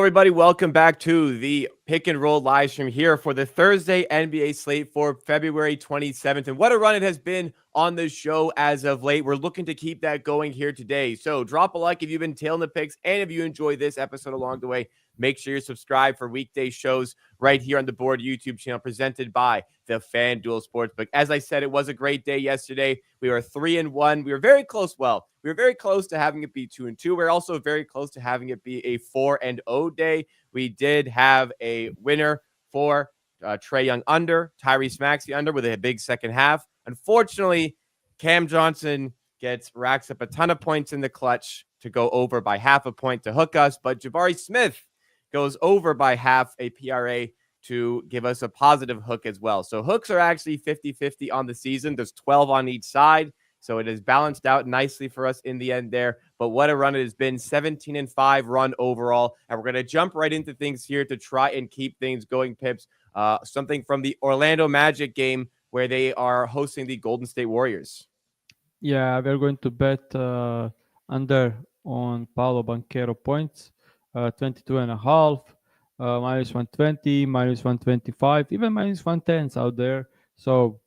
everybody. Welcome back to the Pick and Roll live stream here for the Thursday NBA slate for February 27th. And what a run it has been on the show as of late. We're looking to keep that going here today. So drop a like if you've been tailing the picks, and if you enjoy this episode along the way, make sure you're subscribed for weekday shows right here on the Board YouTube channel presented by the FanDuel Sportsbook. As I said, it was a great day yesterday. We were 3-1. We were very close. Well, we were very close to having it be 2-2. We're also very close to having it be a 4-0 day. We did have a winner for Trae Young under, Tyrese Maxey under with a big second half. Unfortunately, Cam Johnson racks up a ton of points in the clutch to go over by half a point to hook us, but Jabari Smith goes over by half a PRA to give us a positive hook as well. So hooks are actually 50-50 on the season. There's 12 on each side. So it has balanced out nicely for us in the end there. But what a run it has been, 17-5 run overall. And we're going to jump right into things here to try and keep things going, Pips. Something from the Orlando Magic game where they are hosting the Golden State Warriors. Yeah, we're going to bet under on Paolo Banchero points, 22.5, minus 120, minus 125, even minus 110s out there. So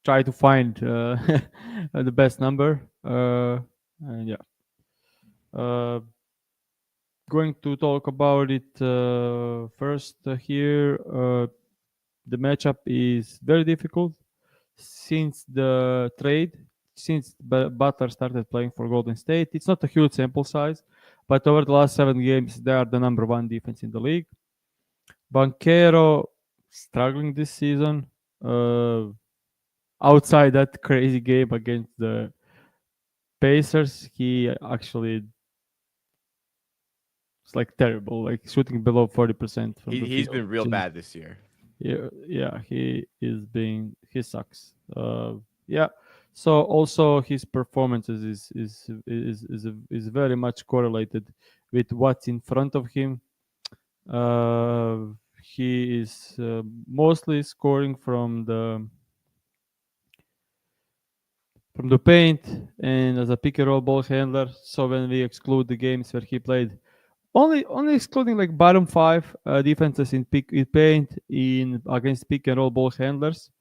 try to find the best number. And yeah. Going to talk about it first here. The matchup is very difficult since the trade, since Butler started playing for Golden State. It's not a huge sample size, but over the last 7 games, they are the number 1 defense in the league. Banchero struggling this season. Outside that crazy game against the Pacers, he actually it's like terrible, like shooting below 40% from the field. He's been real bad this year. Yeah, he sucks. Yeah. So also his performances is very much correlated with what's in front of him. He is mostly scoring from the paint and as a pick and roll ball handler. So when we exclude the games where he played, only excluding like bottom 5 defenses in paint in against pick and roll ball handlers,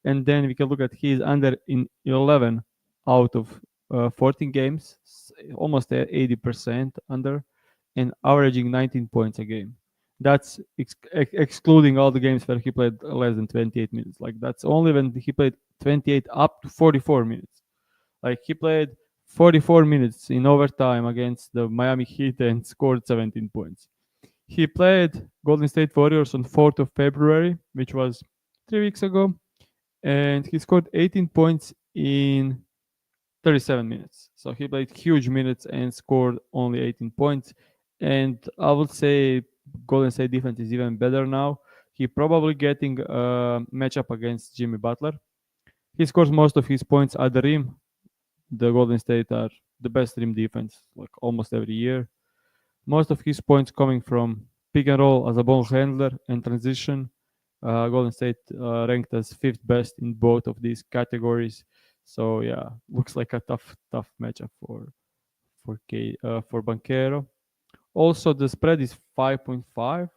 and then we can look at his under in 11 out of 14 games, almost 80% under, and averaging 19 points a game. That's excluding all the games where he played less than 28 minutes. Like that's only when he played 28 up to 44 minutes. Like he played 44 minutes in overtime against the Miami Heat and scored 17 points. He played Golden State Warriors on 4th of February, which was 3 weeks ago, and he scored 18 points in 37 minutes. So he played huge minutes and scored only 18 points. And I would say Golden State defense is even better now. He probably getting a matchup against Jimmy Butler. He scores most of his points at the rim. The Golden State are the best rim defense like almost every year. Most of his points coming from pick and roll as a ball handler and transition. Golden State ranked as 5th best in both of these categories. So yeah, looks like a tough matchup for Banchero. Also, the spread is 5.5.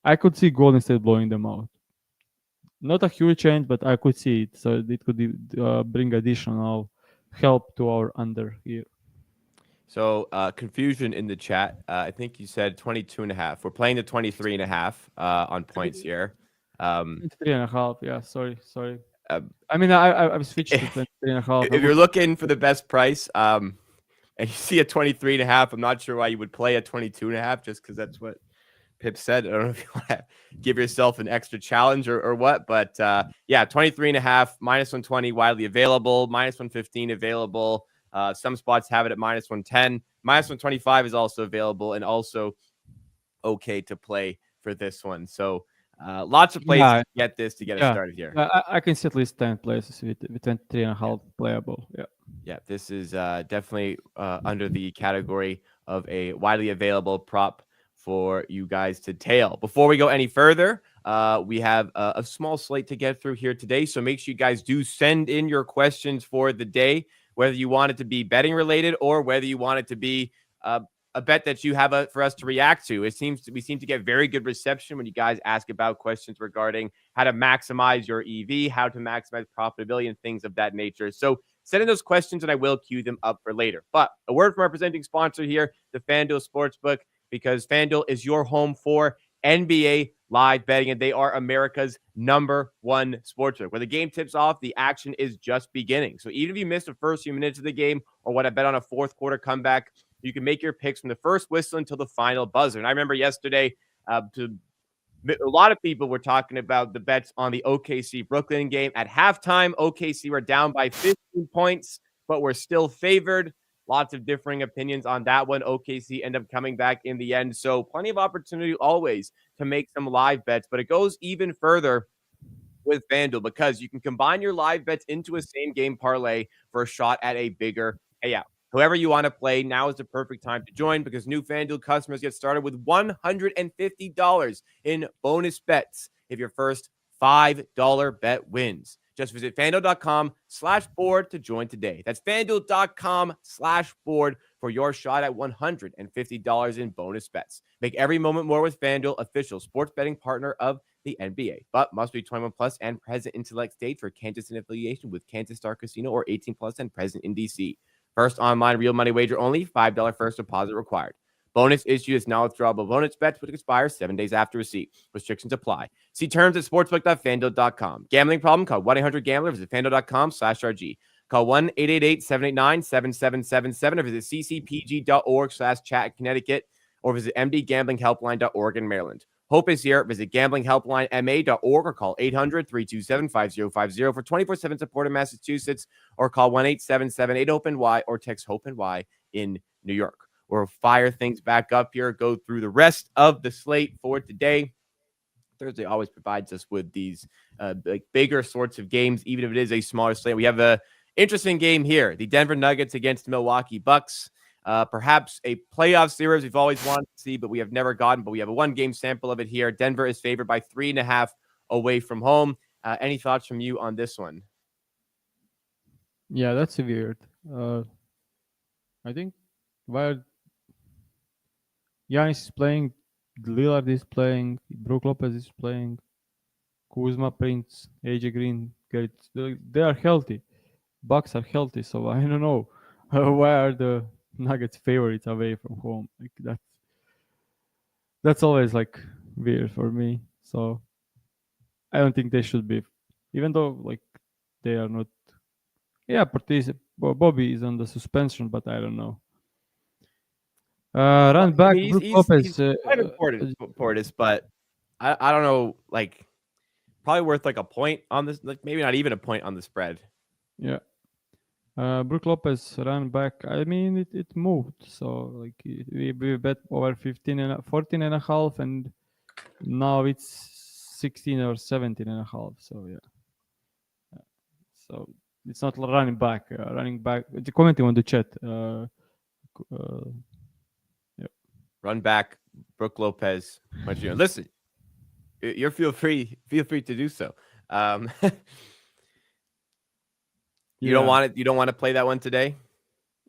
I could see Golden State blowing them out. Not a huge change, but I could see it. So it could bring additional help to our under here. So confusion in the chat. I think you said 22.5. We're playing the 23.5 on points here. 23.5. Yeah, sorry. I mean, I switched to 23.5. If you're looking for the best price, and you see a 23.5, I'm not sure why you would play a 22.5 just because that's what Pip said. I don't know if you want to give yourself an extra challenge or what, but yeah, 23.5, minus 120 widely available, minus 115 available. Some spots have it at minus 110. Minus 125 is also available and also okay to play for this one. So lots of places to get this to get us started here. I can see at least 10 places with 23.5 playable. Yeah, this is definitely under the category of a widely available prop for you guys to tail. Before we go any further, we have a small slate to get through here today. So make sure you guys do send in your questions for the day, whether you want it to be betting related or whether you want it to be a bet that you have for us to react to. We seem to get very good reception when you guys ask about questions regarding how to maximize your EV, how to maximize profitability, and things of that nature. So send in those questions, and I will queue them up for later. But a word from our presenting sponsor here, the FanDuel Sportsbook, because FanDuel is your home for NBA live betting, and they are America's #1 sportsbook. When the game tips off, the action is just beginning. So even if you missed the first few minutes of the game or want to bet on a fourth quarter comeback, you can make your picks from the first whistle until the final buzzer. And I remember yesterday, a lot of people were talking about the bets on the OKC Brooklyn game. At halftime, OKC were down by 15 points, but were still favored. Lots of differing opinions on that one. OKC end up coming back in the end. So plenty of opportunity always to make some live bets, but it goes even further with FanDuel because you can combine your live bets into a same game parlay for a shot at a bigger payout. Whoever you want to play, now is the perfect time to join because new FanDuel customers get started with $150 in bonus bets if your first $5 bet wins. Just visit FanDuel.com/board to join today. That's FanDuel.com/board for your shot at $150 in bonus bets. Make every moment more with FanDuel, official sports betting partner of the NBA, but must be 21 plus and present in select states. For Kansas in affiliation with Kansas Star Casino or 18 plus and present in DC. First online real money wager only, $5 first deposit required. Bonus issued is non-withdrawable bonus bets, which expire 7 days after receipt. Restrictions apply. See terms at sportsbook.fanduel.com. Gambling problem? Call 1-800-GAMBLER. Visit fanduel.com/RG. Call 1-888-789-7777 or visit ccpg.org/chat Connecticut or visit mdgamblinghelpline.org in Maryland. Hope is here. Visit gamblinghelplinema.org or call 800-327-5050 for 24/7 support in Massachusetts or call 1-877-8-OPEN-Y or text HOPE-NY in New York. We'll fire things back up here, go through the rest of the slate for today. Thursday always provides us with these like bigger sorts of games, even if it is a smaller slate. We have an interesting game here. The Denver Nuggets against the Milwaukee Bucks. Perhaps a playoff series we've always wanted to see, but we have never gotten. But we have a one-game sample of it here. Denver is favored by 3.5 away from home. Any thoughts from you on this one? Yeah, that's weird. I think while Giannis is playing, Lillard is playing, Brook Lopez is playing, Kuzma, Prince, AJ Green, they are healthy. Bucks are healthy, so I don't know why are the Nuggets favorites away from home. Like that's always like weird for me. So I don't think they should be, even though like they are not. Yeah, Bobby is on the suspension, but I don't know. Run back, Brook Lopez. He's kind of important, Portis, but I don't know. Like, probably worth like a point on this. Like, maybe not even a point on the spread. Yeah. Brook Lopez ran back. I mean, it moved. So like we bet over 14.5, and now it's 16 or 17.5. So yeah. So it's not running back. Running back. Commenting on the chat. Yeah. Run back, Brook Lopez. Listen, you're feel free to do so. You don't want it. You don't want to play that one today?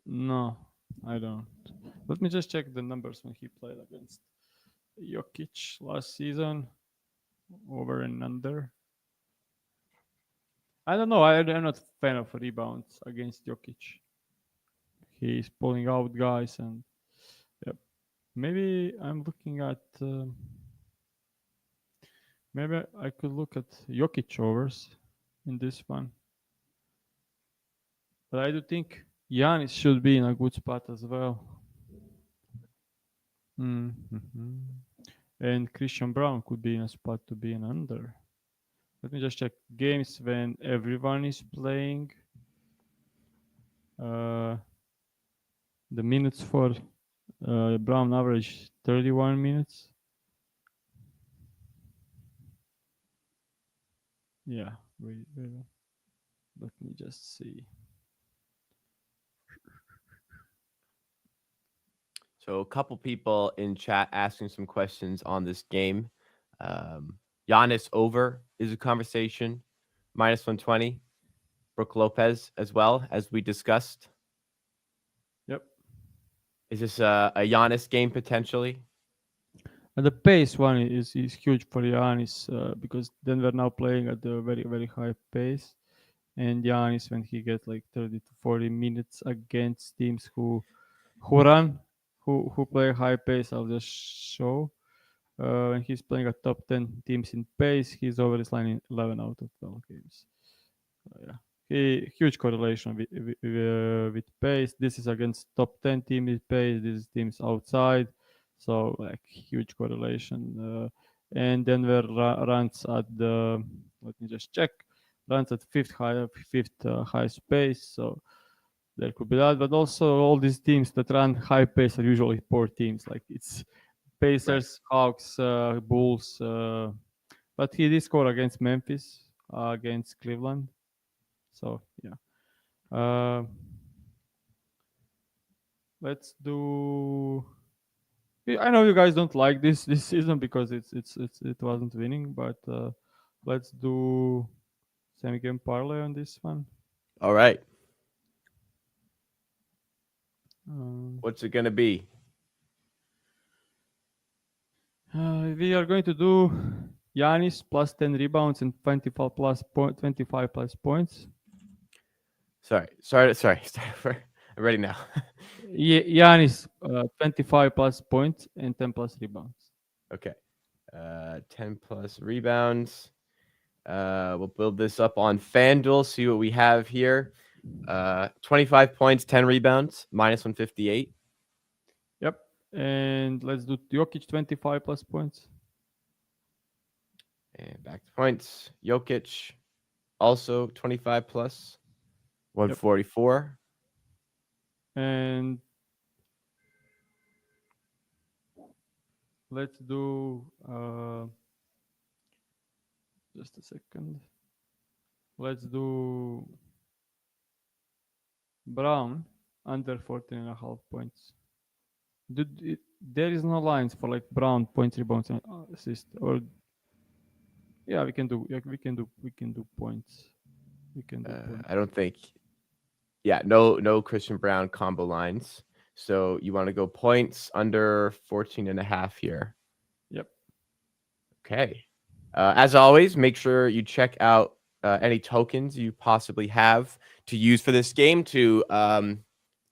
No, I don't. Let me just check the numbers when he played against Jokic last season. Over and under. I don't know. I'm not a fan of rebounds against Jokic. He's pulling out guys, and maybe I'm looking at. Maybe I could look at Jokic overs in this one. But I do think Giannis should be in a good spot as well. Mm-hmm. And Christian Brown could be in a spot to be an under. Let me just check games when everyone is playing. The minutes for Brown average 31 minutes. Yeah, wait, let me just see. So a couple people in chat asking some questions on this game. Giannis over is a conversation, -120. Brook Lopez as well, as we discussed. Yep. Is this a Giannis game potentially? And the pace one is huge for Giannis because then we're now playing at a very very high pace, and Giannis when he gets like 30 to 40 minutes against teams who run, who play high pace, I'll just show. When he's playing at top 10 teams in pace, he's over his line in 11 out of 12 games. Yeah, huge correlation with pace. This is against top 10 team with pace. This is teams outside, so like huge correlation. And Denver runs at the, let me just check, runs at fifth highest pace. So there could be that, but also all these teams that run high pace are usually poor teams. Like it's Right. Pacers, Hawks, Bulls. But he did score against Memphis, against Cleveland. So yeah. Uh, let's do. I know you guys don't like this season because it wasn't winning, but let's do semi game parlay on this one. All right. Um, What's it gonna be? we are going to do Giannis plus 10 rebounds and 25 plus points. Sorry. I'm ready now. Giannis 25 plus points and 10 plus rebounds. Okay. 10 plus rebounds. We'll build this up on FanDuel, see what we have here. 25 points, 10 rebounds, minus 158. Yep. And let's do Jokic 25 plus points. And back to points. Jokic, also 25 plus, 144. And let's do just a second. Let's do Brown under 14 and a half points. There is no lines for like Brown points, rebounds, and assist. Or yeah, we can do points. We can do points. I don't think. Yeah, no Christian Brown combo lines. So you want to go points under 14 and a half here. Yep. Okay. As always, make sure you check out any tokens you possibly have to use for this game to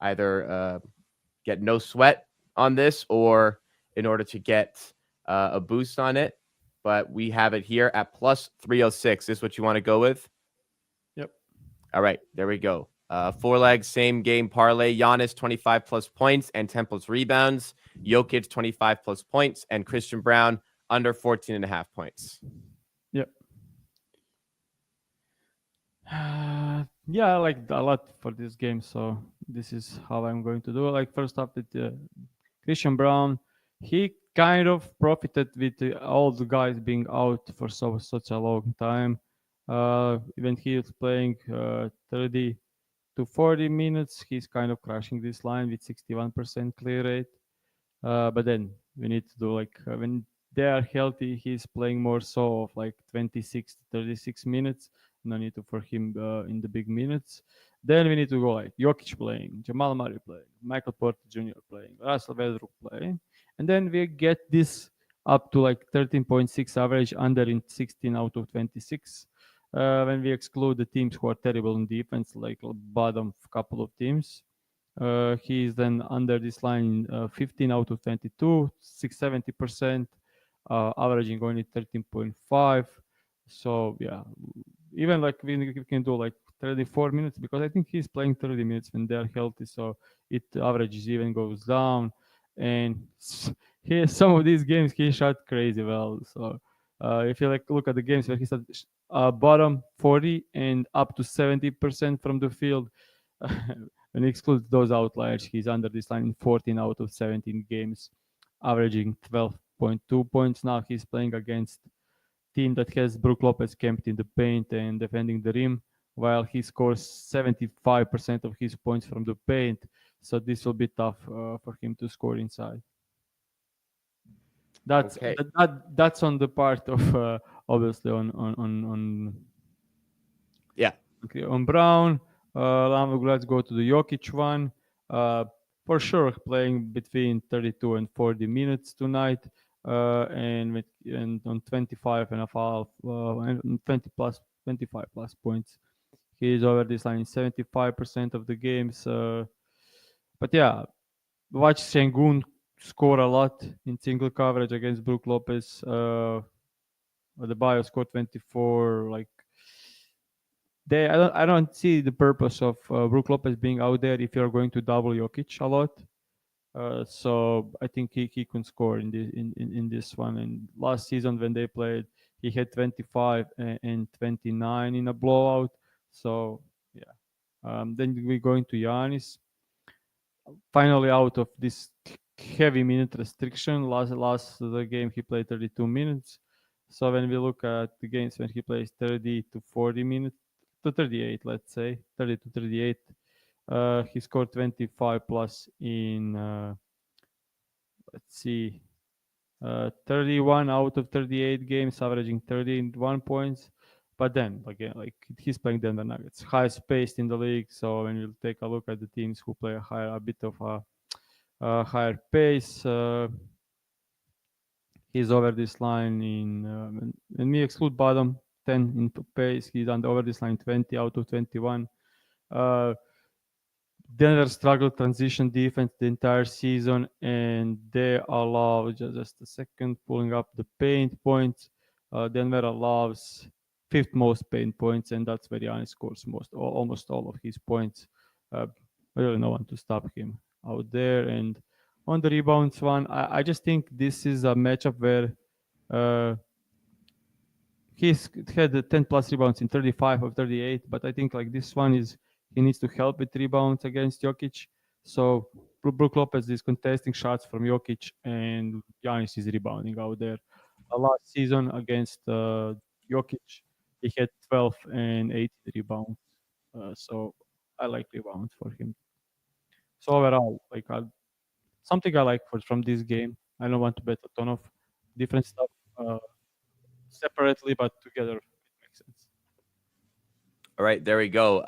either get no sweat on this or in order to get a boost on it. But we have it here at plus 306. Is what you want to go with? Yep. All right, there we go. 4 leg, same game parlay. Giannis 25 plus points and 10 plus rebounds. Jokic 25 plus points and Christian Brown under 14 and a half points. Yep. Yeah, I like a lot for this game, so this is how I'm going to do it. Like first up with Christian Brown, he kind of profited with all the guys being out for such a long time. When he is playing 30 to 40 minutes, he's kind of crashing this line with 61% clear rate. But then we need to do like when they are healthy, he's playing more so of like 26 to 36 minutes. No need to for him in the big minutes. Then we need to go like Jokic playing, Jamal Murray playing, Michael Porter Jr. playing, Russell Westbrook playing, and then we get this up to like 13.6 average under in 16 out of 26. When we exclude the teams who are terrible in defense, like bottom couple of teams, he is then under this line 15 out of 22, 670%, averaging only 13.5. So yeah, even like we can do like 34 minutes because I think he's playing 30 minutes when they're healthy. So it averages even goes down. And he some of these games he shot crazy well. So if you like look at the games where he said bottom 40 and up to 70% from the field. When you exclude those outliers, he's under this line in 14 out of 17 games, averaging 12.2 points. Now he's playing against team that has Brook Lopez camped in the paint and defending the rim, while he scores 75% of his points from the paint. So this will be tough for him to score inside. That's Okay. that's on the part of obviously on Yeah. okay, on Brown. Let's go to the Jokic one. for sure playing between 32 and 40 minutes tonight, and on 25 and a half, and 20 plus 25 plus points. He is over this line in 75% of the games. But yeah, watch Sengun score a lot in single coverage against Brook Lopez. The bio scored 24. Like I don't see the purpose of Brook Lopez being out there if you're going to double Jokic a lot. So I think he can score in this one. And last season when they played, he had 25 and 29 in a blowout. So yeah. Then we're going to Giannis. Finally out of this heavy minute restriction. Last the game he played 32 minutes. So when we look at the games when he plays 30 to 40 minutes to 38, let's say 30 to 38, he scored 25 plus in let's see 31 out of 38 games, averaging 31 points. But then again, like he's playing Denver Nuggets, highest paced in the league. So when you take a look at the teams who play a bit of a higher pace, he's over this line in when we exclude bottom 10 in pace, he's over this line 20 out of 21. Uh, Denver struggled transition defense the entire season, and they allow just a second pulling up the paint points. Denver allows fifth most paint points, and that's where Giannis scores almost all of his points. Uh, really, no one to stop him out there. And on the rebounds one, I just think this is a matchup where uh, he's had 10 plus rebounds in 35 of 38, but I think like this one is he needs to help with rebounds against Jokic. So Brook Lopez is contesting shots from Jokic, and Giannis is rebounding out there. Last season against Jokic, he had 12 and 8 rebounds. So I like rebounds for him. So overall, like something I like from this game. I don't want to bet a ton of different stuff uh, separately, but together it makes sense. All right, there we go.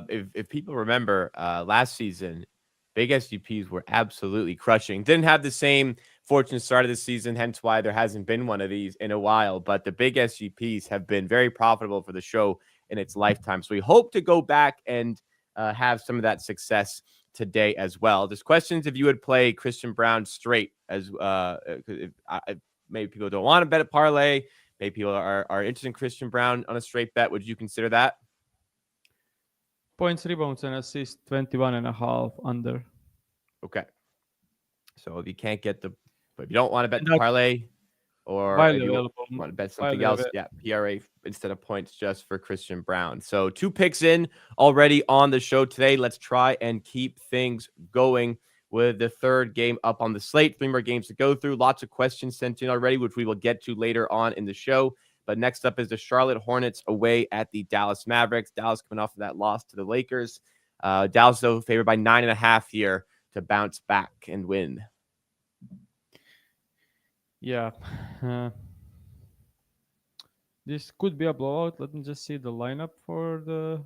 If people remember last season, big SGPs were absolutely crushing. Didn't have the same fortunate start of the season, hence why there hasn't been one of these in a while. But the big SGPs have been very profitable for the show in its lifetime. So we hope to go back and have some of that success today as well. There's questions if you would play Christian Brown straight, as maybe people don't want to bet a parlay. Maybe people are interested in Christian Brown on a straight bet. Would you consider that? Points, rebounds, and assists 21 and a half under. Okay. So if you can't get but if you don't want to bet And the that's parlay, or if widely you available. want to bet something Widely else, available. yeah, PRA instead of points just for Christian Brown. So 2 picks in already on the show today. Let's try and keep things going with the third game up on the slate. 3 more games to go through. Lots of questions sent in already, which we will get to later on in the show. But next up is the Charlotte Hornets away at the Dallas Mavericks. Dallas coming off of that loss to the Lakers. Dallas, though, favored by 9.5 here to bounce back and win. Yeah. Uh, this could be a blowout. Let me just see the lineup for the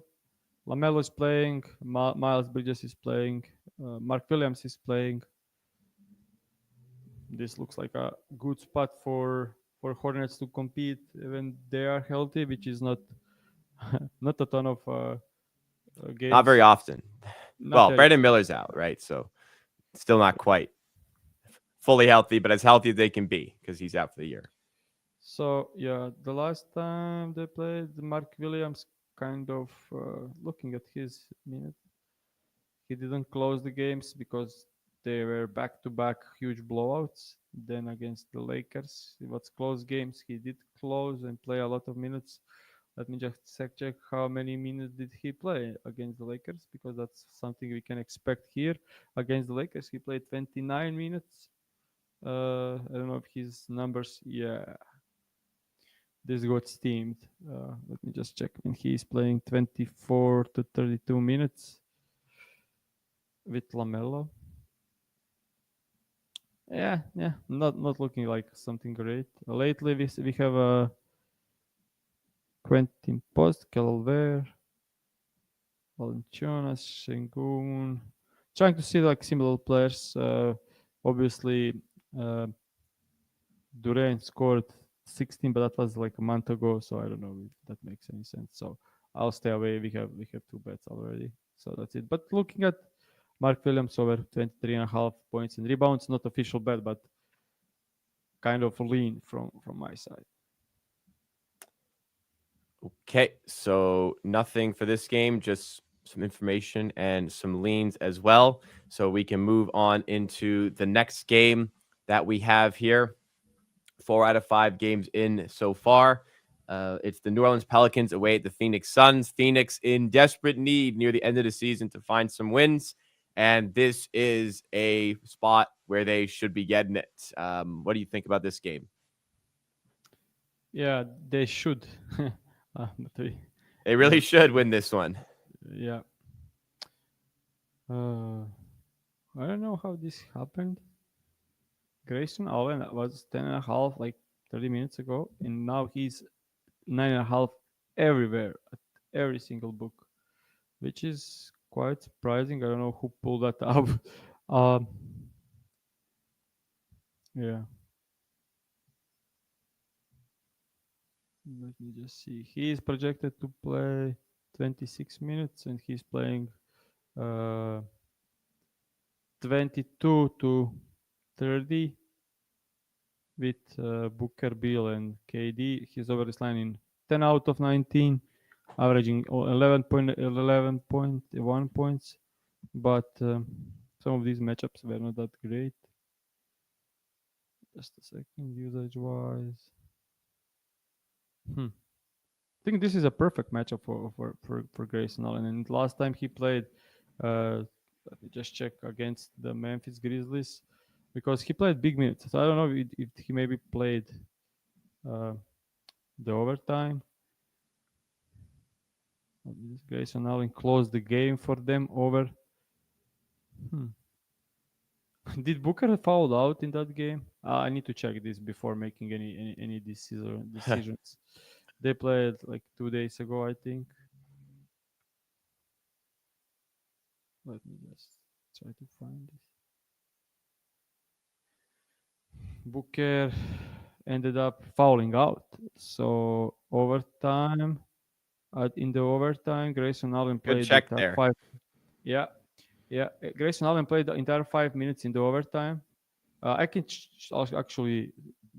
LaMelo is playing, Miles Bridges is playing, Mark Williams is playing. This looks like a good spot for Hornets to compete when they are healthy, which is not not a ton of games. Not very often. Not Well, very. Brandon Miller's out, right? So still not quite fully healthy, but as healthy as they can be because he's out for the year. So yeah, the last time they played, Mark Williams kind of looking at his minute, he didn't close the games because they were back-to-back huge blowouts. Then against the Lakers, it was close games. He did close and play a lot of minutes. Let me just check how many minutes did he play against the Lakers, because that's something we can expect here. Against the Lakers, he played 29 minutes. I don't know if his numbers. Yeah, this got steamed. Let me just check. And he's playing 24 to 32 minutes with LaMelo. Yeah, not looking like something great. Lately, we have Quentin Post, Calver, Valenciunas, Sengun. trying to see like similar players. Obviously, uh, Durant scored 16, but that was like a month ago, so I don't know if that makes any sense. So I'll stay away. We have two bets already, so that's it. But looking at Mark Williams over 23.5 points and rebounds, not official bet, but kind of lean from my side. Okay, so nothing for this game, just some information and some leans as well. So we can move on into the next game that we have here. 4 out of 5 games in so far. It's the New Orleans Pelicans away at the Phoenix Suns. Phoenix in desperate need near the end of the season to find some wins. And this is a spot where they should be getting it. What do you think about this game? Yeah, they should. But They really should win this one. yeah. I don't know how this happened. Grayson Allen was 10.5 like 30 minutes ago, and now he's 9.5 everywhere at every single book, which is quite surprising. I don't know who pulled that up. um, yeah, let me just see. He is projected to play 26 minutes, and he's playing uh, 22 to 30 with Booker, Bill, and KD. He's over this line in 10 out of 19, averaging 11.1 points. But some of these matchups were not that great. Just a second, usage wise. I think this is a perfect matchup for Grayson Allen. And last time he played, let me just check against the Memphis Grizzlies because he played big minutes. So I don't know if he maybe played uh, the overtime. Grayson Allen closed the game for them over. Did Booker foul out in that game? I need to check this before making any decisions. They played like 2 days ago, I think. Let me just try to find this. Booker ended up fouling out. So overtime, in the overtime, Grayson Allen Good played the check entire there. five. Yeah, yeah. Grayson Allen played the entire 5 minutes in the overtime. I can actually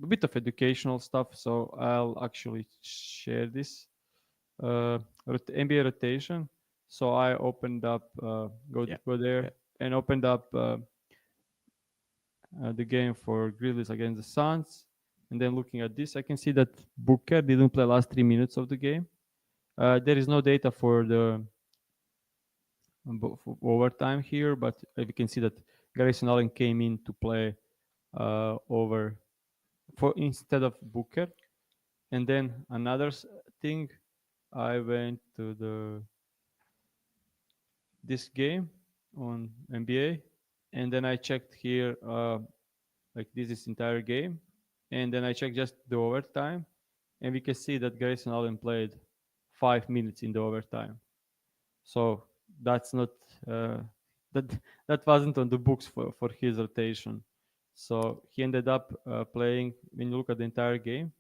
a bit of educational stuff, so I'll actually share this NBA rotation. So I opened up, Yeah. go Yeah. there, and opened up the game for Grizzlies against the Suns. And then looking at this, I can see that Booker didn't play last 3 minutes of the game. There is no data for the for overtime here, but we can see that Grayson Allen came in to play over for instead of Booker. And then another thing, I went to the this game on NBA, and then I checked here like this is entire game, and then I checked just the overtime, and we can see that Grayson Allen played 5 minutes in the overtime. So that's not uh, that that wasn't on the books for his rotation. So he ended up playing. When you look at the entire game,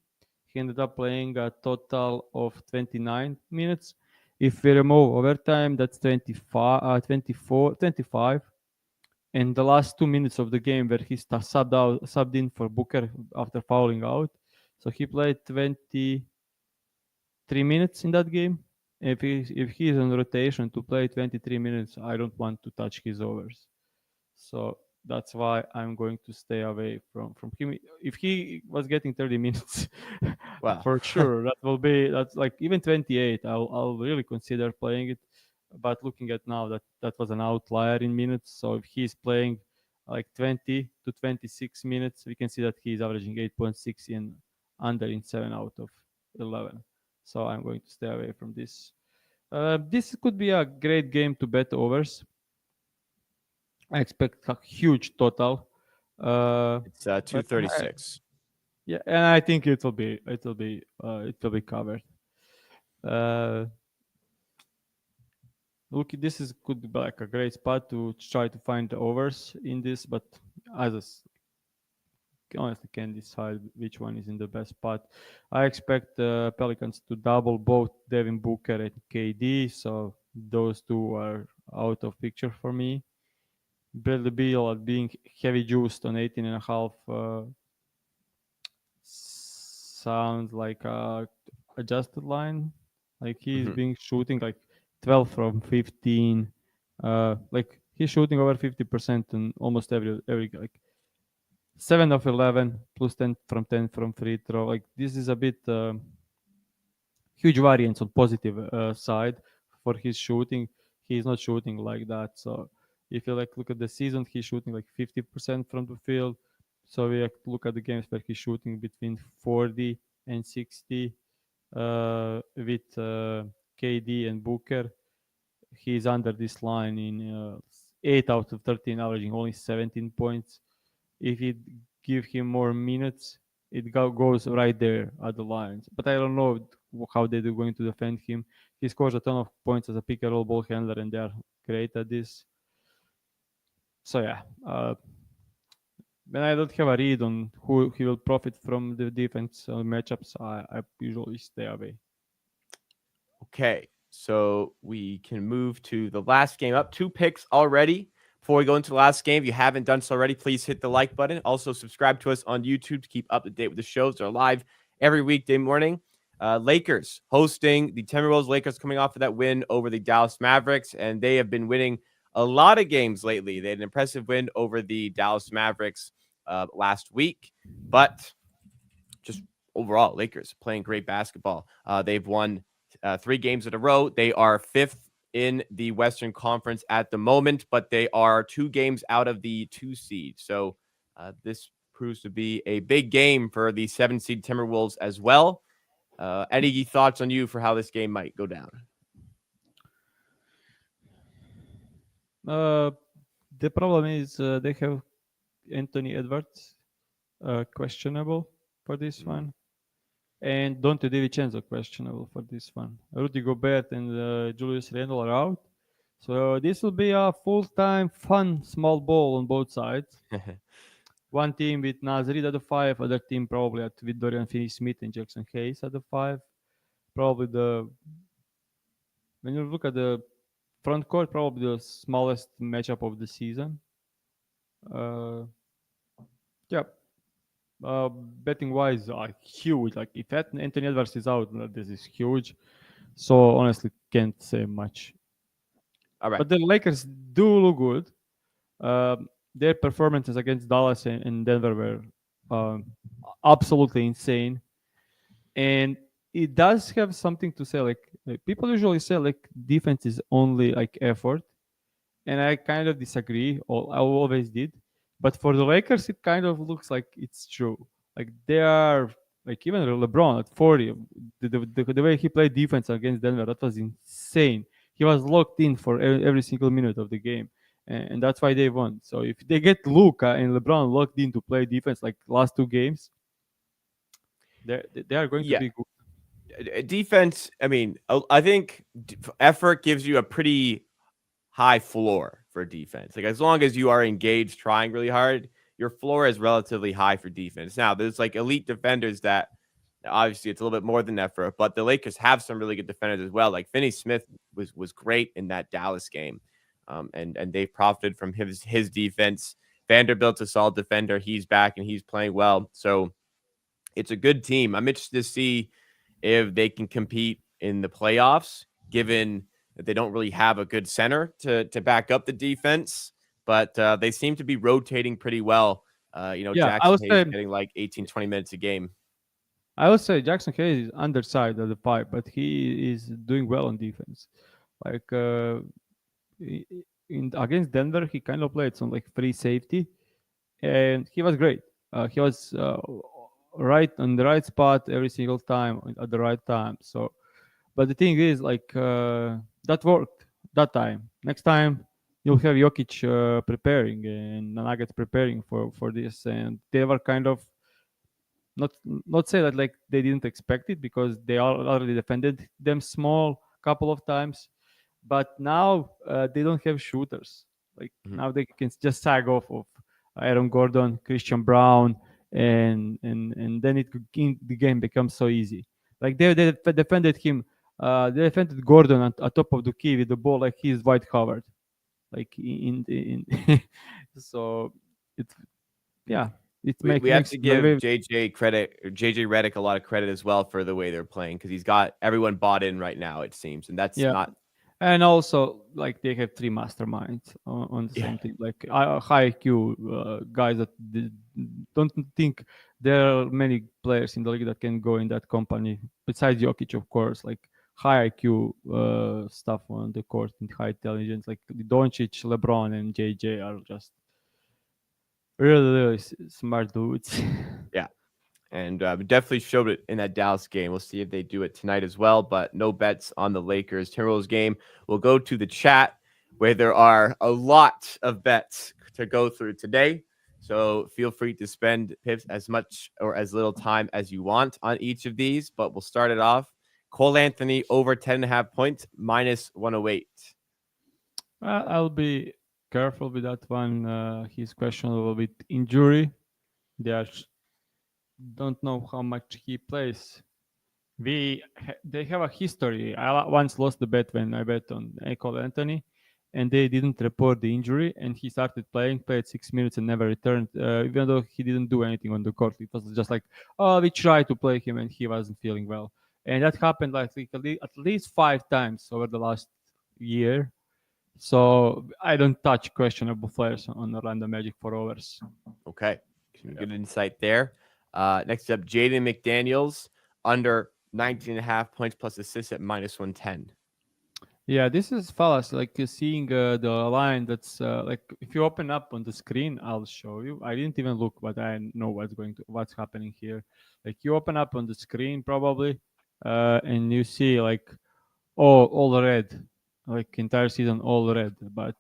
he ended up playing a total of 29 minutes. If we remove overtime, that's 25, 24, 25. And the last 2 minutes of the game where he subbed in for Booker after fouling out. So he played 23 minutes in that game. If he is on rotation to play 23 minutes, I don't want to touch his overs. So that's why I'm going to stay away from him. If he was getting 30 minutes, Wow. for sure, that's like even 28. I'll really consider playing it. But looking at now, that was an outlier in minutes. So if he's playing like 20 to 26 minutes, we can see that he's averaging 8.6 in under in 7 out of 11. So I'm going to stay away from this. This could be a great game to bet overs. I expect a huge total. It's But 236. yeah, and I think it will be covered. Uh, look, this is could be like a great spot to try to find the overs in this, but as honestly can't decide which one is in the best spot. I expect the Pelicans to double both Devin Booker and KD, so those two are out of picture for me. Bradley Beal at being heavy juiced on 18 and a half sounds like a adjusted line. Like he's Mhm. being shooting like 12 from 15. Like he's shooting over 50% in almost every like 7 of 11 plus 10 from 10 from free throw. Like this is a bit huge variance on positive side for his shooting. He's not shooting like that. So if you like look at the season, he's shooting like 50% from the field. So we like look at the games where he's shooting between 40 and 60 with KD and Booker. He's under this line in 8 out of 13, averaging only 17 points. If you give him more minutes, it goes right there at the lines. But I don't know how they're going to defend him. He scores a ton of points as a pick and roll ball handler, and they are great at this. So yeah, when I don't have a read on who he will profit from the defense matchups, I usually stay away. Okay, so we can move to the last game up. 2 picks already. Before we go into the last game, if you haven't done so already, please hit the like button. Also, subscribe to us on YouTube to keep up to date with the shows. They're live every weekday morning. Lakers hosting the Timberwolves. Lakers coming off of that win over the Dallas Mavericks, and they have been winning a lot of games lately. They had an impressive win over the Dallas Mavericks last week, but just overall, Lakers playing great basketball. They've won 3 games in a row. They are fifth in the Western Conference at the moment, but they are 2 games out of the 2 seed. So this proves to be a big game for the 7 seed Timberwolves as well. Any thoughts on you for how this game might go down? Uh, the problem is they have Anthony Edwards questionable for this Mm. one, and Dante DiVincenzo questionable for this one. Rudy Gobert and Julius Randle are out. So this will be a full-time, fun, small ball on both sides. One team with Nasrid at the 5, other team probably with Dorian Finney-Smith and Jackson Hayes at the 5. Probably when you look at the front court, probably the smallest matchup of the season. Uh, yeah, betting wise, huge. Like if Anthony Edwards is out, this is huge. So honestly, can't say much. All right. But the Lakers do look good. Their performances against Dallas and Denver were um, absolutely insane, and it does have something to say. Like people usually say, like defense is only like effort, and I kind of disagree. Or I always did, but for the Lakers, it kind of looks like it's true. Like they are like even LeBron at 40, the way he played defense against Denver, that was insane. He was locked in for every single minute of the game, and that's why they won. So if they get Luka and LeBron locked in to play defense like last 2 games, they are going to Yeah. be good. Defense, I mean, I think effort gives you a pretty high floor for defense. Like as long as you are engaged, trying really hard, your floor is relatively high for defense. Now, there's like elite defenders that obviously it's a little bit more than effort, but the Lakers have some really good defenders as well. Like Finney Smith was great in that Dallas game, and they profited from his defense. Vanderbilt's a solid defender. He's back and he's playing well. So it's a good team. I'm interested to see if they can compete in the playoffs, given that they don't really have a good center to back up the defense. But they seem to be rotating pretty well. Yeah, Jackson Hayes getting like 18, 20 minutes a game. I would say Jackson Hayes is underside of the 5, but he is doing well on defense. Like in against Denver, he kind of played some like free safety, and he was great. He was right on the right spot every single time at the right time. So, but the thing is, like that worked that time. Next time, you'll have Jokic preparing and the Nuggets preparing for this, and they were kind of not say that like they didn't expect it because they already defended them small couple of times, But now they don't have shooters. Like Mhm. now they can just sag off of Aaron Gordon, Christian Brown, and then the game becomes so easy. Like they defended him. They defended Gordon at top of the key with the ball like he's White Howard. Like so it yeah it We have makes to it like give very JJ credit, or JJ Redick, a lot of credit as well for the way they're playing, because he's got everyone bought in right now, it seems, and that's yeah. not. And also, like they have three masterminds on the Yeah. same team, like high IQ guys that don't think there are many players in the league that can go in that company. Besides Jokic, of course, like high IQ stuff on the court and high intelligence, like Doncic, LeBron, and JJ are just really smart dudes. Yeah. And definitely showed it in that Dallas game. We'll see if they do it tonight as well, but no bets on the Lakers Timberwolves game. We'll go to the chat where there are a lot of bets to go through today. So feel free to spend Pips as much or as little time as you want on each of these, but we'll start it off. Cole Anthony over 10.5 points, minus 108. I'll be careful with that one. He's questionable with injury. They are don't know how much he plays. They have a history. I once lost the bet when I bet on Cole Anthony, and they didn't report the injury, and he started playing, played 6 minutes, and never returned. Even though he didn't do anything on the court, it was just like, oh, we tried to play him, and he wasn't feeling well, and that happened like at least 5 times over the last year. So I don't touch questionable players on Orlando Magic for overs. Okay. Some Yeah. good insight there. Next up, Jaden McDaniels under 19.5 points plus assists at minus 110. Yeah, this is fallacy. Like seeing the line that's like if you open up on the screen, I'll show you. I didn't even look, but I know what's happening here. Like you open up on the screen probably, and you see like all red, like entire season all red. But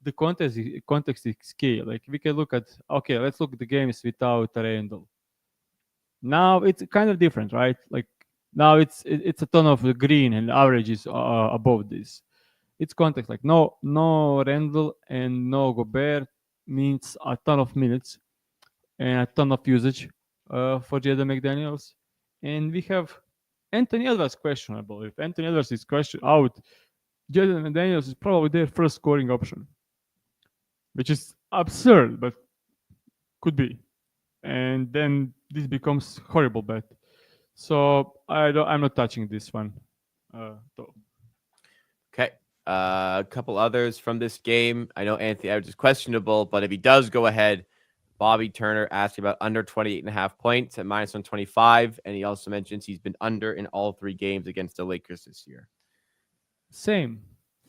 the context is key. Like we can look at okay, let's look at the games without Randall. Now it's kind of different, right? Like now it's a ton of green and the average is above this. It's context like no Randall and no Gobert means a ton of minutes and a ton of usage for Jaden McDaniels, and we have Anthony Edwards questionable. If Anthony Edwards is question out, Jaden McDaniels is probably their first scoring option, which is absurd, but could be. And then this becomes horrible bet. So I'm not touching this one. Though. Okay. A couple others from this game. I know Anthony Edwards is questionable, but if he does go ahead, Bobby Turner asked about under 28.5 points at minus 125. And he also mentions he's been under in all 3 games against the Lakers this year. Same,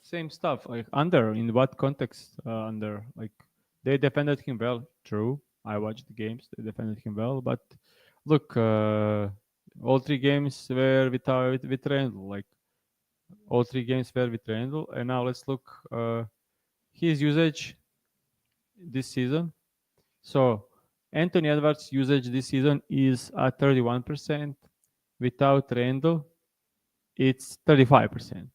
same stuff. Like under in what context? Under like they defended him well. True, I watched the games. They defended him well, but look, all 3 games were with Randall. Like all 3 games were with Randall, and now let's look his usage this season. So Anthony Edwards' usage this season is at 31%. Without Randall, it's 35%.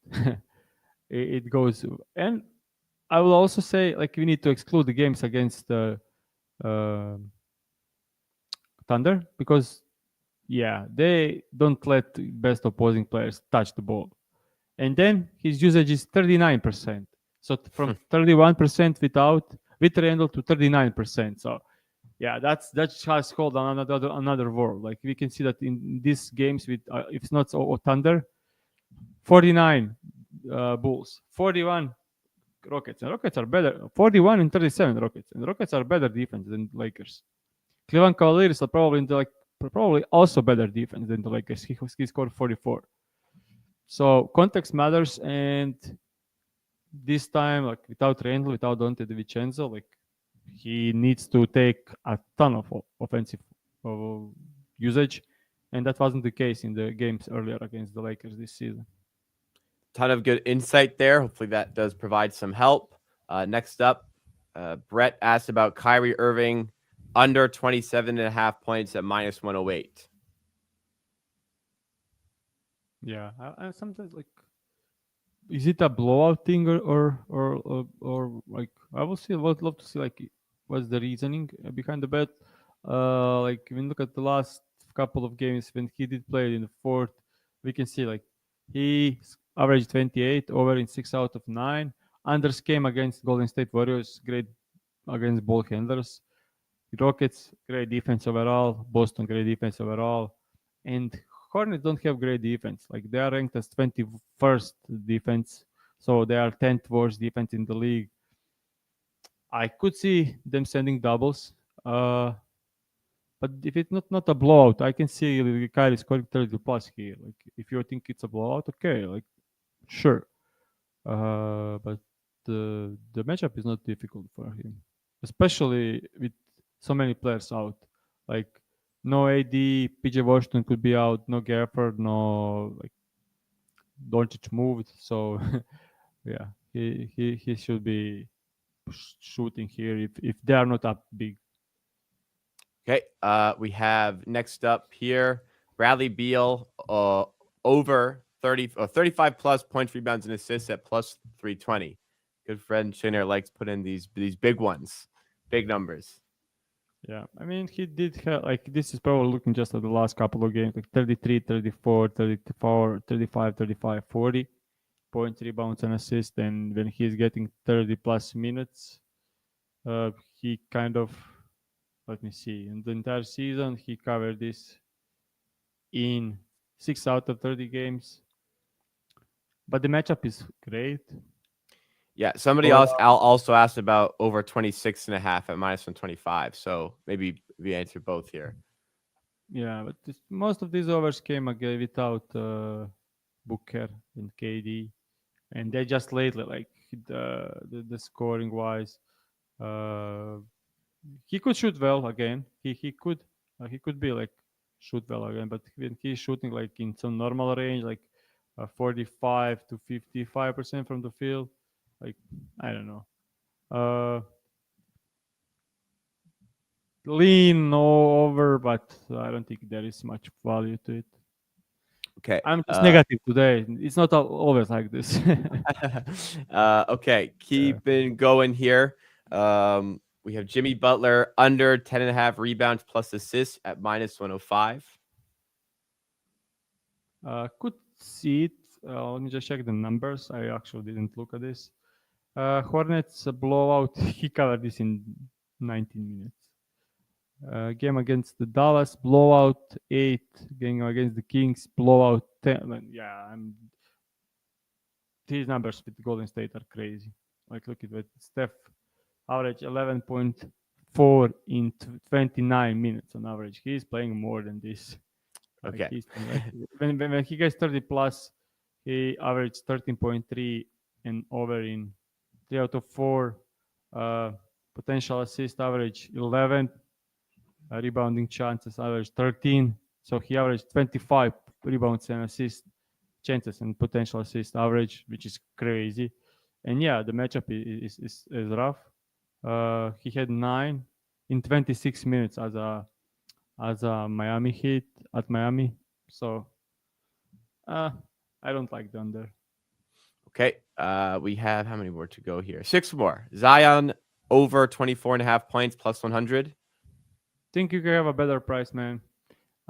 It goes, and I will also say like we need to exclude the games against the uh, Thunder because yeah they don't let best opposing players touch the ball, and then his usage is 39%. So from 31% with Randall to 39%. So yeah, that has hold on another world. Like we can see that in these games with if it's not Thunder, 49 Bulls, 41 Rockets, and Rockets are better. 41 and 37 Rockets, and Rockets are better defense than Lakers. Cleveland Cavaliers are probably probably also better defense than the Lakers. He scored 44. So context matters, and this time, like without Randall, without Dante DiVincenzo, like he needs to take a ton of offensive usage, and that wasn't the case in the games earlier against the Lakers this season. Ton of good insight there. Hopefully that does provide some help. Next up, Brett asked about Kyrie Irving under 27.5 points at minus 108. Yeah, I sometimes like is it a blowout thing or like I will see. I would love to see like what's the reasoning behind the bet. Like when you look at the last couple of games when he did play in the fourth, we can see like he averaged 28 over in 6 out of 9. Unders came against Golden State Warriors, great against ball handlers. Rockets, great defense overall. Boston, great defense overall. And Hornets don't have great defense. Like they are ranked as 21st defense, so they are 10th worst defense in the league. I could see them sending doubles, but if it's not a blowout, I can see Kyrie scoring 30 plus here. Like if you think it's a blowout, okay, like sure. But the matchup is not difficult for him, especially with so many players out. Like no AD, PJ Washington could be out, no Gafford, no like Doncic moved. So yeah, he should be shooting here if they are not up big. Okay. We have next up here Bradley Beal over 35 plus points, rebounds, and assists at plus 320. Good friend Shinner likes putting these big ones, big numbers. Yeah, I mean, he did have, like, this is probably looking just at the last couple of games, like 33, 34, 34, 35, 35, 40 points, rebounds, and assists. And when he's getting 30 plus minutes, he kind of, let me see, in the entire season, he covered this in 6 out of 30 games. But the matchup is great. Yeah, somebody else also asked about over 26 and a half at minus 125. So maybe we answer both here. Yeah, but most of these overs came again without Booker and KD, and they just lately like the scoring wise, uh, he could shoot well again. He could be like shoot well again, but when he's shooting like in some normal range, like 45 to 55% from the field, like I don't know. Uh, Lean over, but I don't think there is much value to it. Okay. I'm just negative today. It's not always like this. Okay. Yeah. Keeping going here. We have Jimmy Butler under 10 and a half rebounds plus assists at minus 105. Could see it. Let me just check the numbers. I actually didn't look at this. Hornets blowout. He covered this in 19 minutes. Game against the Dallas blowout 8. Game against the Kings blowout 10. Yeah, these numbers with Golden State are crazy. Like look at it. Steph average 11.4 in 29 minutes on average. He's playing more than this. Like Okay. he's like when he gets 30 plus, he averaged 13.3 and over in 3 out of 4. Potential assist average 11. Rebounding chances average 13. So he averaged 25 rebounds and assist chances and potential assist average, which is crazy. And yeah, the matchup is rough. He had 9 in 26 minutes as a Miami Heat at Miami. So I don't like the under. Okay. We have how many more to go here? 6 more. Zion over 24 and a half points plus 100. Think you can have a better price, man.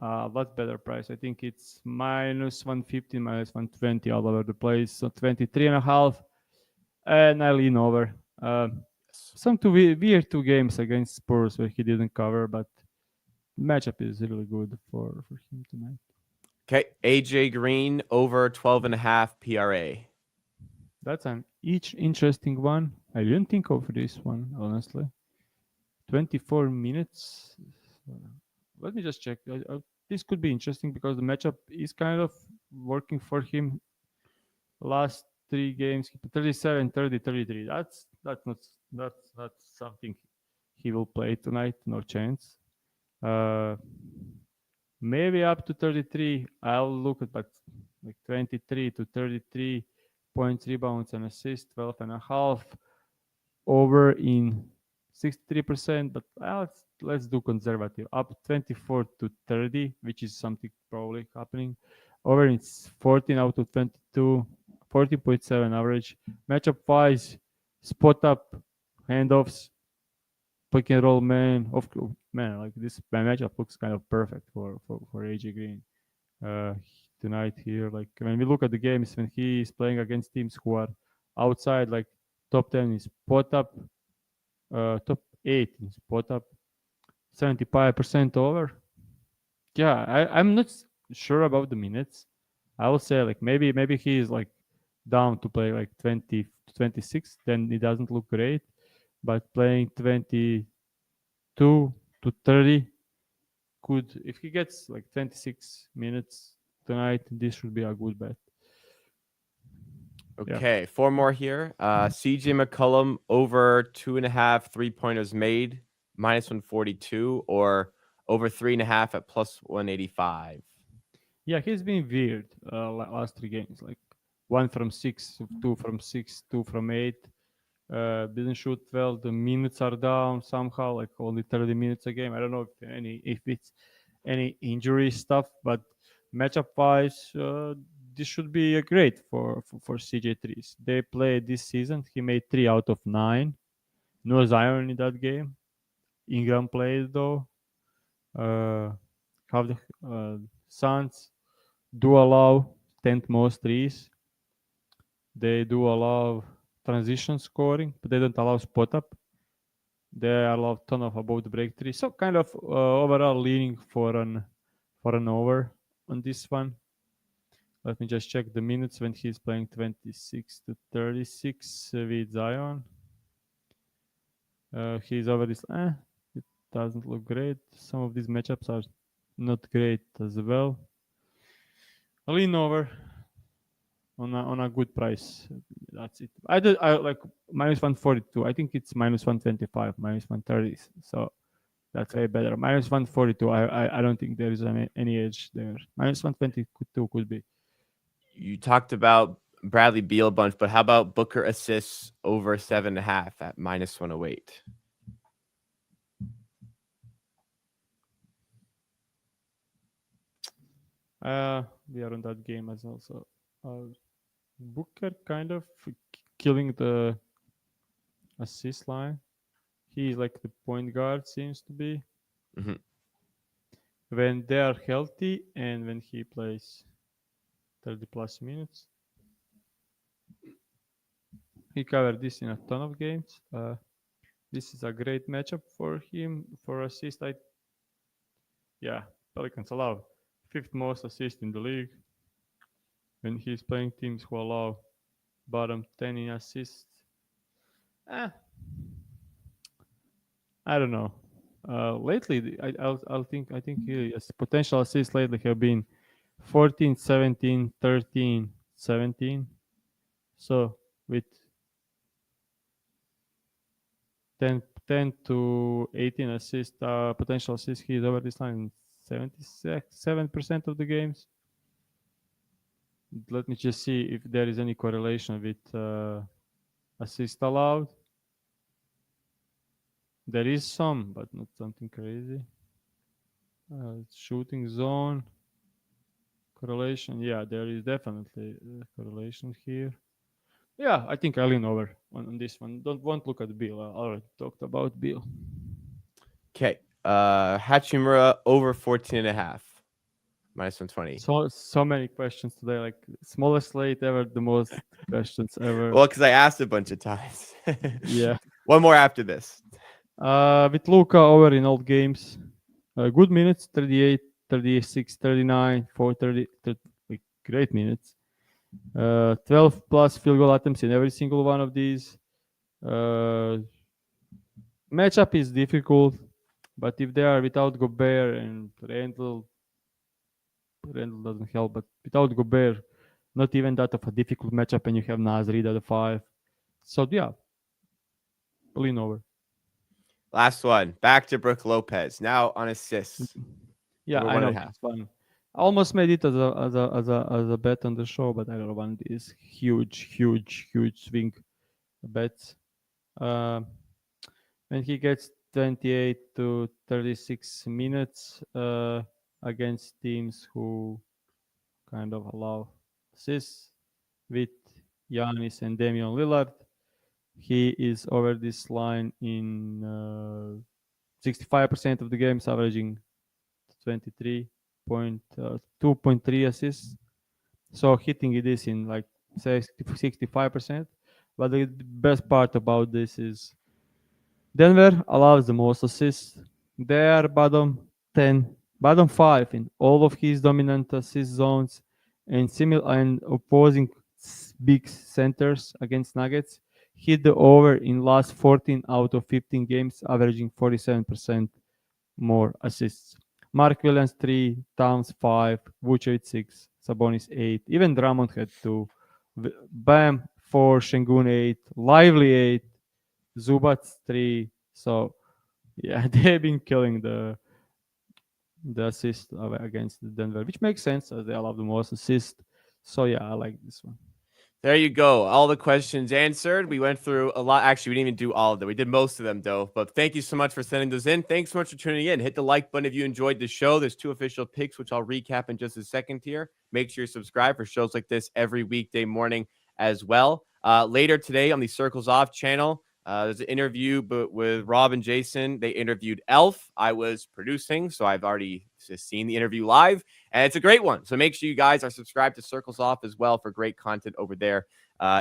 A lot better price. I think it's minus 150, minus 120 all over the place. So 23 and a half. And I lean over. Some weird 2 games against Spurs where he didn't cover, but matchup is really good for him tonight. Okay. AJ Green over 12 and a half PRA. That's an each interesting one. I didn't think of this one, honestly. 24 minutes. Let me just check. This could be interesting because the matchup is kind of working for him. Last 3 games, 37, 30, 33. That's something he will play tonight. No chance. Maybe up to 33. I'll look at, but like 23 to 33 points, rebounds, and assists, 12 and a half over in 63%. But let's do conservative. Up 24 to 30, which is something probably happening. Over in 14 out of 22, 14.7 average. Matchup wise, spot up, handoffs, pick and roll man. Man, like this matchup looks kind of perfect for AJ Green tonight here. Like when we look at the games when he is playing against teams who are outside like top 10 in spot up, top 8 in spot up, 75% over. Yeah, I'm not sure about the minutes. I will say like maybe he is like down to play like 20 to 26, then it doesn't look great. But playing 22 to 30 could, if he gets like 26 minutes tonight, this should be a good bet. Okay, 4 more here. CJ McCollum over 2.5 3-pointers made, -142, or over 3.5 at +185. Yeah, he's been weird last 3 games. Like 1 from 6, 2 from 6, 2 from 8. Didn't shoot well. The minutes are down somehow, like only 30 minutes a game. I don't know if it's any injury stuff, but matchup wise, this should be a great for CJ3s. They played this season. He made 3 out of 9. No Zion in that game. Ingram played though. How the Suns do allow 10th most threes. They do allow transition scoring, but they don't allow spot up. They allow ton of above the break three. So kind of overall leaning for an over on this one. Let me just check the minutes when he's playing 26 to 36 with Zion. He's over this. It doesn't look great. Some of these matchups are not great as well. A lean over on a good price. That's it. I like -142. I think it's -125, -130. So that's way better. -142. I don't think there is any edge there. -122 could be. You talked about Bradley Beal a bunch, but how about Booker assists over 7.5 at -108? We are on that game as well. So Booker kind of killing the assist line. He's like the point guard, seems to be. Mhm. When they are healthy and when he plays 30 plus minutes. He covered this in a ton of games. This is a great matchup for him for assist. Pelicans allow 5th most assist in the league. When he's playing teams who allow bottom 10 in assists. I don't know. Lately, I think his potential assists lately have been 14, 17, 13, 17. So with 10 to 18 assist potential assists, he's over this line in 77% of the games. Let me just see if there is any correlation with assist allowed. There is some, but not something crazy. Shooting zone correlation. Yeah, there is definitely a correlation here. Yeah, I think I lean over on this one. Won't look at Bill. I already talked about Bill. Okay. Hachimura over 14.5, -120. So many questions today. Like smallest slate ever, the most questions ever. Well, because I asked a bunch of times. Yeah. One more after this. With Luka over in old games. Good minutes, 38, 36, 39, 430. Like great minutes. 12 plus field goal attempts in every single one of these. Matchup is difficult, but if they are without Gobert and Randall doesn't help, but without Gobert, not even that of a difficult matchup, and you have Naz Reid at the 5. So yeah, lean over. Last one. Back to Brook Lopez. Now on assists. Yeah, over I know 1.5. it's fun. I almost made it as a bet on the show, but I don't want these huge swing bets. When he gets 28 to 36 minutes against teams who kind of allow assists with Giannis and Damian Lillard. He is over this line in 65% of the games, averaging 2.3 assists. So hitting it is in like 65%. But the best part about this is Denver allows the most assists. They are bottom 5 in all of his dominant assist zones, and opposing big centers against Nuggets hit the over in last 14 out of 15 games, averaging 47% more assists. Mark Williams 3, Towns 5, Vucevic 6, Sabonis 8, even Drummond had 2, Bam 4, Şengün 8, Lively 8, Zubac 3. So yeah, they've been killing the assist against Denver, which makes sense as they allow the most assists. So yeah, I like this one. There you go. All the questions answered. We went through a lot. Actually, we didn't even do all of them. We did most of them, though. But thank you so much for sending those in. Thanks so much for tuning in. Hit the like button if you enjoyed the show. There's 2 official picks, which I'll recap in just a second here. Make sure you subscribe for shows like this every weekday morning as well. Later today on the Circles Off channel, there's an interview with Rob and Jason. They interviewed Elf. I was producing, so I've already seen the interview live, and it's a great one. So make sure you guys are subscribed to Circles Off as well for great content over there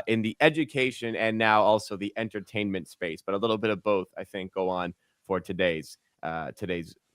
in the education and now also the entertainment space. But a little bit of both, I think, go on for today's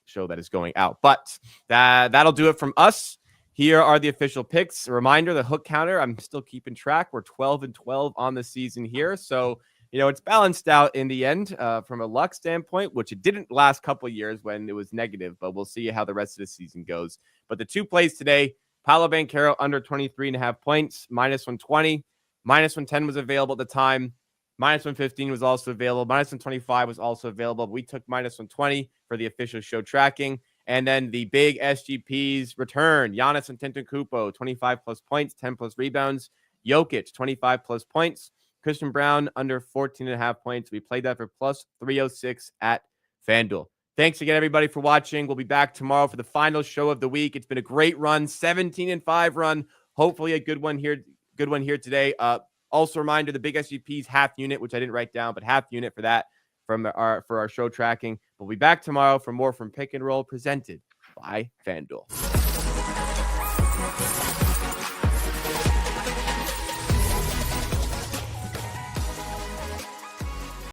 show that is going out. But that'll do it from us. Here are the official picks. A reminder, the hook counter, I'm still keeping track. We're 12-12 on the season here. So it's balanced out in the end from a luck standpoint, which it didn't last couple of years when it was negative, but we'll see how the rest of the season goes. But the 2 plays today, Paolo Banchero under 23.5 points, -120, -110 was available at the time. -115 was also available. -125 was also available. But we took -120 for the official show tracking. And then the big SGPs return. Giannis Antetokounmpo, 25+ points, 10+ rebounds. Jokic, 25+ points. Christian Brown under 14.5 points. We played that for +306 at FanDuel. Thanks again, everybody, for watching. We'll be back tomorrow for the final show of the week. It's been a great run, 17-5 run. Hopefully a good one here today. Also, reminder, the big SGP's half unit, which I didn't write down, but half unit for that for our show tracking. We'll be back tomorrow for more from Pick and Roll presented by FanDuel.